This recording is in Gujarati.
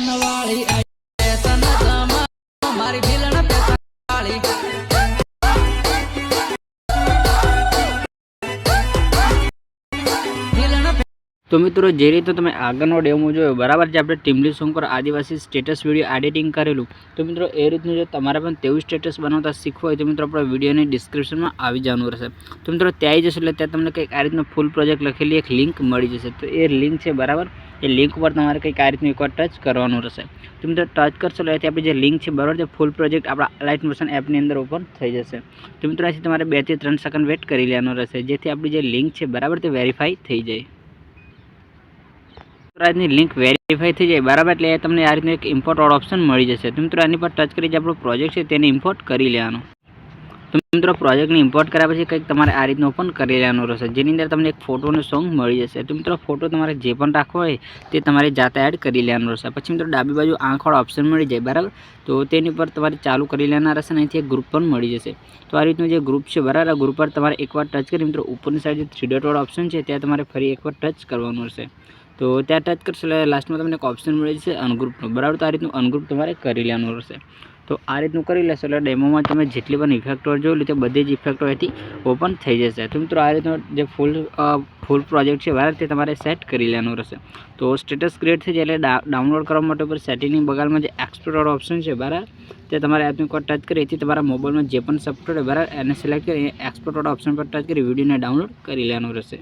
પેશન વાળી પેશન જમા મારી ભીલણ પેશન વાળી तो मित्रों जे रीते तमे आगळनो डेमो जोयो बराबर जे आपणे टीमली सॉन्ग पर आदिवासी स्टेटस विडियो एडिटिंग करेलू तो मित्रों ए रीतनु जो तमारे पण तेवुं स्टेटस बनावता शीखवुं होय तो मित्रों आपणा विडियोनी डिस्क्रिप्शन में आवी जवानुं रहेशे। तो मित्रों त्यां जशो એટલે ત્યાં તમને કંઈક આ રીતનો ફૂલ પ્રોજેક્ટ લખેલી એક લિંક મળી જશે। તો એ લિંક છે બરાબર એ લિંક પર તમારે કંઈક આ રીતનું એકવાર ટચ કરવાનું રહેશે। તો મિત્રો ટચ કરશો એટલે આપણી જે લિંક છે બરાબર તે ફૂલ પ્રોજેક્ટ આપણા લાઇટ મોશન એપની અંદર ઓપન થઈ જશે। તો મિત્રો આથી તમારે 2 થી 3 સેકન્ડ વેટ કરી લેવાનો રહેશે જેથી આપણી જે લિંક છે બરાબર તે વેરીફાઈ થઈ જાય। આજની લિંક વેરીફાઈ થઈ જાય બરાબર એટલે તમને આ રીતનું એક ઇમ્પોર્ટ વાળો ઓપ્શન મળી જશે। તો મિત્રો આની પર ટચ કરી જે આપણો પ્રોજેક્ટ છે તેને ઇમ્પોર્ટ કરી લેવાનો। તો મિત્રો પ્રોજેક્ટને ઇમ્પોર્ટ કર્યા પછી કંઈક તમારે આ રીતનું ઓપન કરી લેવાનું રહેશે જેની અંદર તમને એક ફોટો અને સોંગ મળી જશે। તો મિત્રો ફોટો તમારે જે પણ રાખવો હોય તે તમારે જાતે એડ કરી લેવાનું રહેશે। પછી મિત્રો ડાબી બાજુ આંખવાળો ઓપ્શન મળી જાય બરાબર તો તેની પર તમારે ચાલુ કરી લેના રહેશે અને અહીંથી એક ગ્રુપ પણ મળી જશે। તો આ રીતનું જે ગ્રુપ છે બરાબર આ ગ્રુપ પર તમારે એકવાર ટચ કરી મિત્રો ઉપરની સાઈડ જે 3 ડોટ વાળો ઓપ્શન છે ત્યાં તમારે ફરી એકવાર ટચ કરવાનું રહેશે। तो त्या टच करशो એટલે લાસ્ટમાં તમને એક ઓપ્શન મળી જશે અનગ્રુપનો બરાબર। તો આ રીતનું અનગ્રુપ તમારે કરી લેવાનું રહેશે। તો આ રીતનું કરી લેશો એટલે ડેમોમાં તમે જેટલી પણ ઇફેક્ટો જોયેલી તે બધી જ ઇફેક્ટો અહીંથી ઓપન થઈ જશે। તો મિત્રો આ રીતનો જે ફૂલ પ્રોજેક્ટ છે બરાબર તે તમારે સેટ કરી લેવાનું રહેશે। તો સ્ટેટસ ક્રિએટ થઈ જાય એટલે ડાઉનલોડ કરવા માટે ઉપર સેટિંગની બગલમાં જે એક્સપોર્ટ વાળો ઓપ્શન છે બરાબર તે તમારે આપનું કોઈ ટચ કરી એથી તમારા મોબાઈલમાં જે પણ સપોર્ટ હોય બરાબર એને સિલેક્ટ કરી એક્સપોર્ટ વાળા ઓપ્શન પર ટચ કરી વિડીયોને ડાઉનલોડ કરી લેવાનું રહેશે।